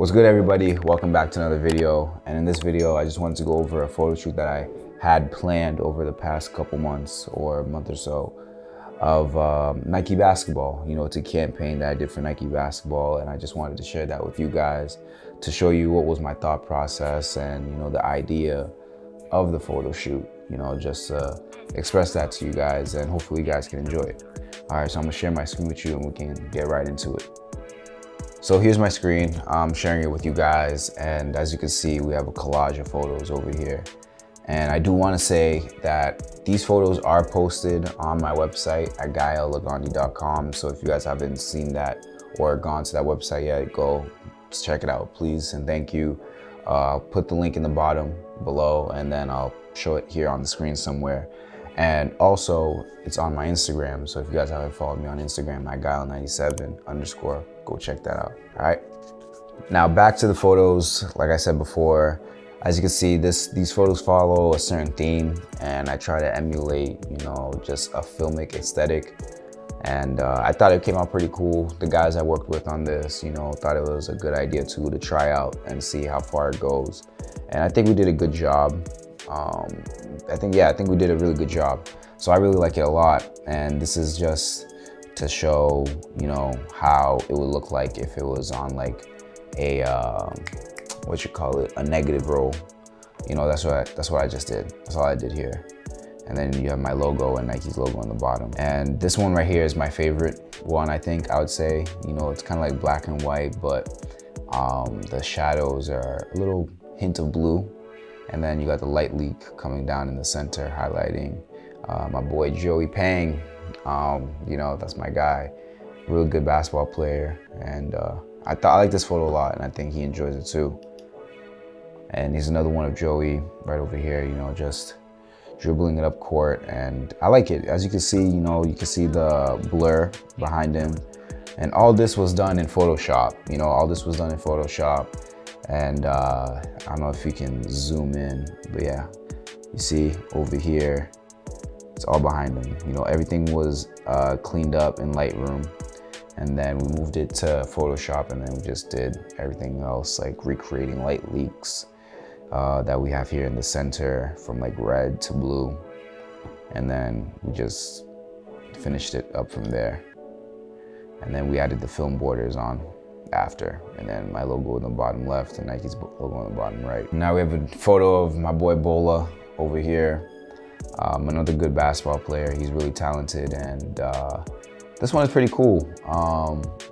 What's good, everybody? Welcome back to another video. And in this video, I just wanted to go over a photo shoot that I had planned over the past couple months or a month or so of Nike basketball. You know, it's a campaign that I did for Nike basketball, and I just wanted to share that with you guys to show you what was my thought process and, you know, the idea of the photo shoot. You know, just express that to you guys, and hopefully you guys can enjoy it. All right, so I'm gonna share my screen with you and we can get right into it. So here's my screen. I'm sharing it with you guys, and as you can see, we have a collage of photos over here. And I do want to say that these photos are posted on my website at gaellagandi.com. So if you guys haven't seen that or gone to that website yet, go check it out, please, and thank you. I'll put the link in the bottom below, and then I'll show it here on the screen somewhere. And also, it's on my Instagram, so if you guys haven't followed me on Instagram at gael97_, go check that out. All right, now back to the photos. Like I said before, as you can see, these photos follow a certain theme, and I try to emulate, you know, just a filmic aesthetic. And I thought it came out pretty cool. The guys I worked with on this, you know, thought it was a good idea too to try out and see how far it goes. And I think we did a good job. I think we did a really good job. So I really like it a lot. And this is just to show, you know, how it would look like if it was on like a, a negative roll. You know, that's what I just did. That's all I did here. And then you have my logo and Nike's logo on the bottom. And this one right here is my favorite one, I think, I would say. You know, it's kind of like black and white, but the shadows are a little hint of blue. And then you got the light leak coming down in the center, highlighting my boy Joey Pang. You know, that's my guy, real good basketball player. And I like this photo a lot, and I think he enjoys it too. And here's another one of Joey right over here, you know, just dribbling it up court. And I like it. As you can see, you know, you can see the blur behind him. And all this was done in Photoshop. You know, all this was done in Photoshop. And I don't know if you can zoom in, but yeah, you see over here, it's all behind him. You know, everything was cleaned up in Lightroom, and then we moved it to Photoshop, and then we just did everything else, like recreating light leaks that we have here in the center from like red to blue. And then we just finished it up from there. And then we added the film borders on after, and then my logo in the bottom left and Nike's logo on the bottom right. Now we have a photo of my boy Bola over here, another good basketball player. He's really talented, and this one is pretty cool.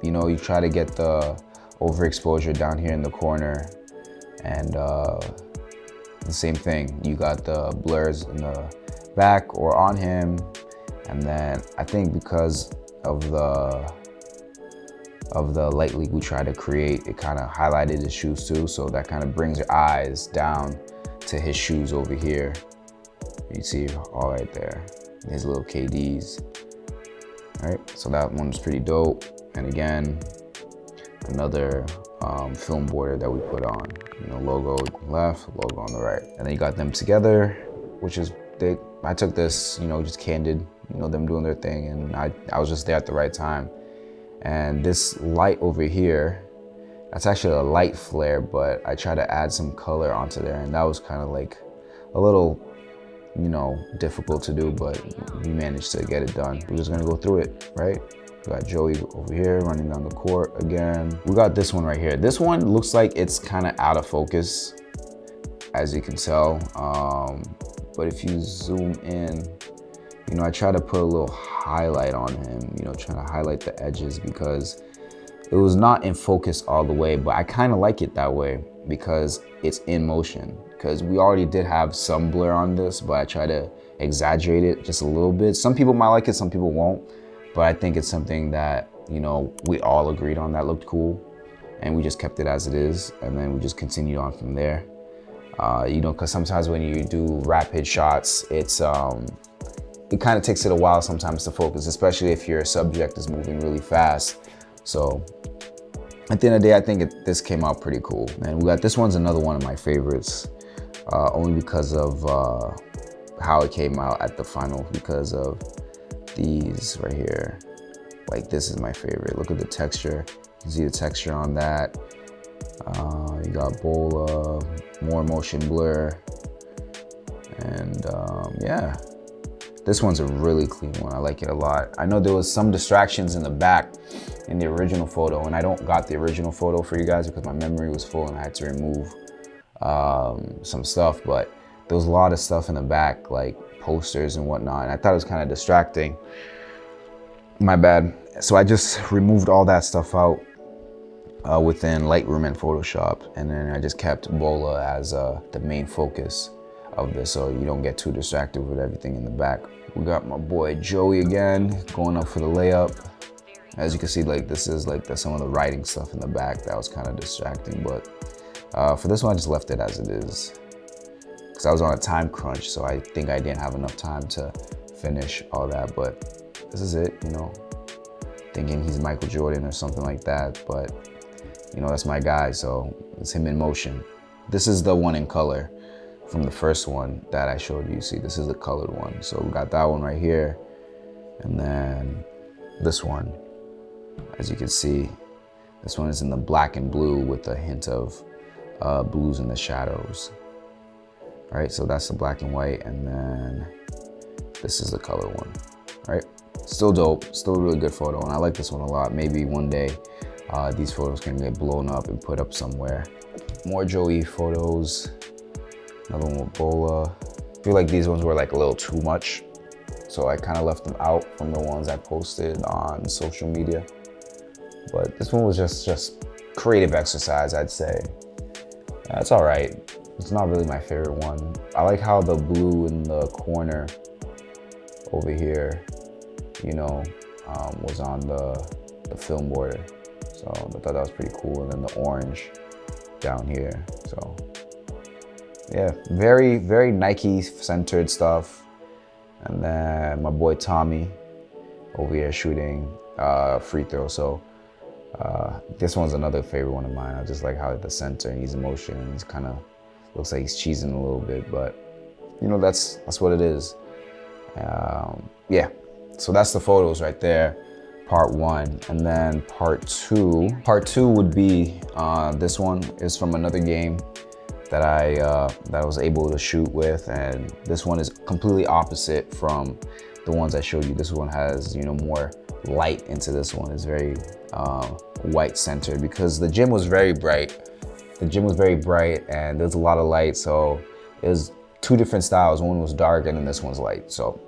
You know, you try to get the overexposure down here in the corner, and the same thing, you got the blurs in the back or on him. And then I think because of the light leak we tried to create, it kind of highlighted his shoes too, so that kind of brings your eyes down to his shoes over here. You see all right there, his little KDs. All right, so that one's pretty dope. And again, another film border that we put on, you know, logo left, logo on the right. And then you got them together, which is big. I took this, you know, just candid, you know, them doing their thing, and I was just there at the right time. And this light over here, that's actually a light flare, but I tried to add some color onto there, and that was kind of like a little, you know, difficult to do, but we managed to get it done. We're just gonna go through it, right? We got Joey over here running down the court again. We got this one right here. This one looks like it's kind of out of focus, as you can tell. But if you zoom in, you know, I try to put a little highlight on him, you know, trying to highlight the edges, because it was not in focus all the way, but I kind of like it that way because it's in motion. Because we already did have some blur on this, but I try to exaggerate it just a little bit. Some people might like it, some people won't, but I think it's something that, you know, we all agreed on that looked cool, and we just kept it as it is, and then we just continued on from there. You know, because sometimes when you do rapid shots, it's it kind of takes it a while sometimes to focus, especially if your subject is moving really fast. So at the end of the day, I think this came out pretty cool. And we got this one's another one of my favorites, only because of how it came out at the final, because of these right here. Like, this is my favorite. Look at the texture. You can see the texture on that. We got Bola, more motion blur, and yeah. This one's a really clean one. I like it a lot. I know there was some distractions in the back in the original photo, and I don't got the original photo for you guys because my memory was full and I had to remove some stuff, but there was a lot of stuff in the back, like posters and whatnot, and I thought it was kind of distracting. My bad. So I just removed all that stuff out within Lightroom and Photoshop, and then I just kept Bola as the main focus of this, so you don't get too distracted with everything in the back. We got my boy Joey again going up for the layup. As you can see, like this is like some of the writing stuff in the back that was kind of distracting, but for this one I just left it as it is because I was on a time crunch, so I think I didn't have enough time to finish all that. But this is it, you know, thinking he's Michael Jordan or something like that, but you know, that's my guy, so it's him in motion. This is the one in color from the first one that I showed you. See, this is the colored one. So we got that one right here. And then this one, as you can see, this one is in the black and blue with a hint of blues in the shadows. All right, so that's the black and white. And then this is the color one, all right? Still dope, still a really good photo. And I like this one a lot. Maybe one day these photos can get blown up and put up somewhere. More Joey photos. Another one with Bola. I feel like these ones were like a little too much, so I kind of left them out from the ones I posted on social media. But this one was just creative exercise, I'd say. That's all right. It's not really my favorite one. I like how the blue in the corner over here, you know, was on the film border. So I thought that was pretty cool. And then the orange down here, so. Yeah, very, very Nike-centered stuff. And then my boy Tommy over here shooting free throw. So this one's another favorite one of mine. I just like how the center and he's in motion. And he's kind of looks like he's cheesing a little bit, but you know, that's what it is. Yeah, so that's the photos right there, part one. And then part two would be this one is from another game that I was able to shoot with, and this one is completely opposite from the ones I showed you. This one has, you know, more light into this one. It's very white centered because the gym was very bright. The gym was very bright and there's a lot of light, so it was two different styles. One was dark and then this one's light. So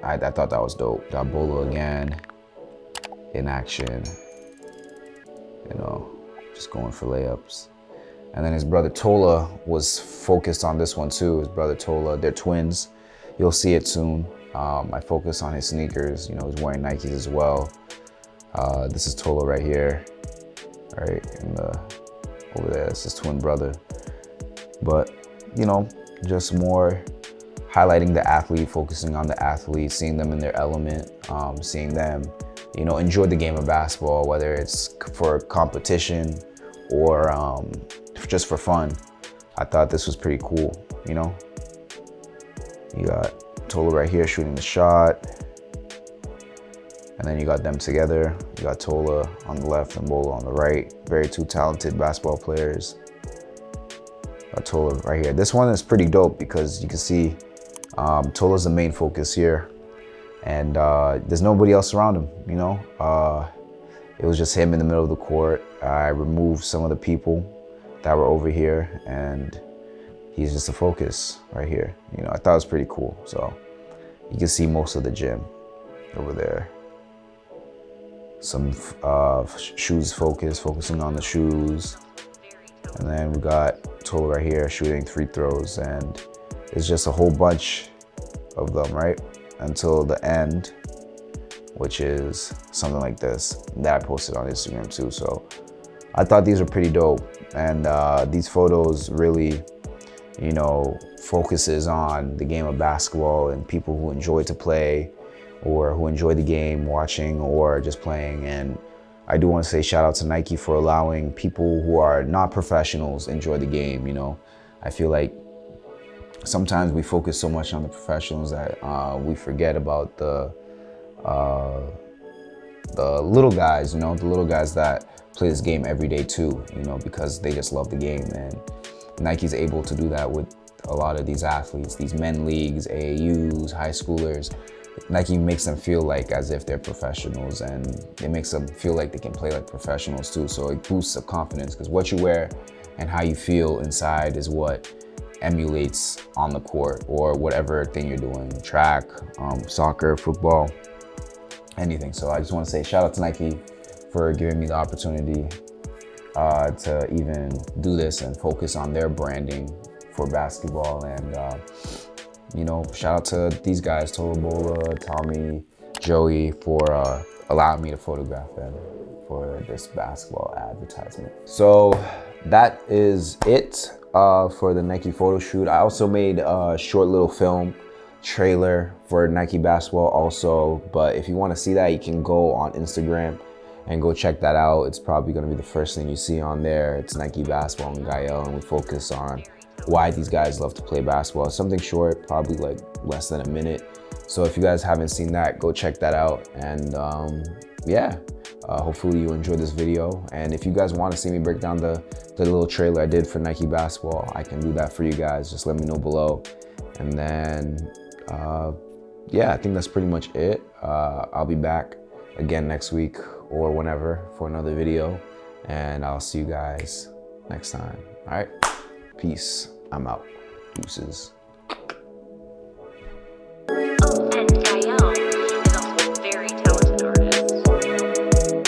I thought that was dope. Got Bola again in action, you know, just going for layups. And then his brother Tola was focused on this one too. His brother Tola, they're twins. You'll see it soon. I focus on his sneakers. You know, he's wearing Nikes as well. This is Tola right here, right? And over there, it's his twin brother. But, you know, just more highlighting the athlete, focusing on the athlete, seeing them in their element, seeing them, you know, enjoy the game of basketball, whether it's for competition or just for fun. I thought this was pretty cool, you know? You got Tola right here shooting the shot. And then you got them together. You got Tola on the left and Bola on the right. Very two talented basketball players. Got Tola right here. This one is pretty dope because you can see Tola's the main focus here. And there's nobody else around him, you know? It was just him in the middle of the court. I removed some of the people that were over here and he's just a focus right here. You know, I thought it was pretty cool. So you can see most of the gym over there. Some shoes focusing on the shoes. And then we got Tola right here shooting free throws, and it's just a whole bunch of them, right? Until the end, which is something like this that I posted on Instagram too. So I thought these were pretty dope. And these photos really, you know, focuses on the game of basketball and people who enjoy to play or who enjoy the game watching or just playing. And I do want to say shout out to Nike for allowing people who are not professionals enjoy the game. You know, I feel like sometimes we focus so much on the professionals that we forget about the little guys, you know, the little guys that play this game every day too, you know, because they just love the game. And Nike's able to do that with a lot of these athletes, these men leagues, AAUs, high schoolers. Nike makes them feel like as if they're professionals, and it makes them feel like they can play like professionals too. So it boosts the confidence, because what you wear and how you feel inside is what emulates on the court, or whatever thing you're doing, track, soccer, football, anything. So I just want to say shout out to Nike for giving me the opportunity to even do this and focus on their branding for basketball. And you know, shout out to these guys, Tolobola, Tommy, Joey, for allowing me to photograph them for this basketball advertisement. So that is it for the Nike photo shoot. I also made a short little film trailer for Nike basketball also, but if you want to see that, you can go on Instagram and go check that out. It's probably going to be the first thing you see on there. It's Nike basketball and Gael, and we focus on why these guys love to play basketball. It's something short, probably like less than a minute. So if you guys haven't seen that, go check that out. And yeah, hopefully you enjoyed this video. And if you guys want to see me break down the little trailer I did for Nike basketball, I can do that for you guys. Just let me know below. And then yeah, I think that's pretty much it. I'll be back again next week or whenever for another video, and I'll see you guys next time. All right, peace. I'm out. Deuces.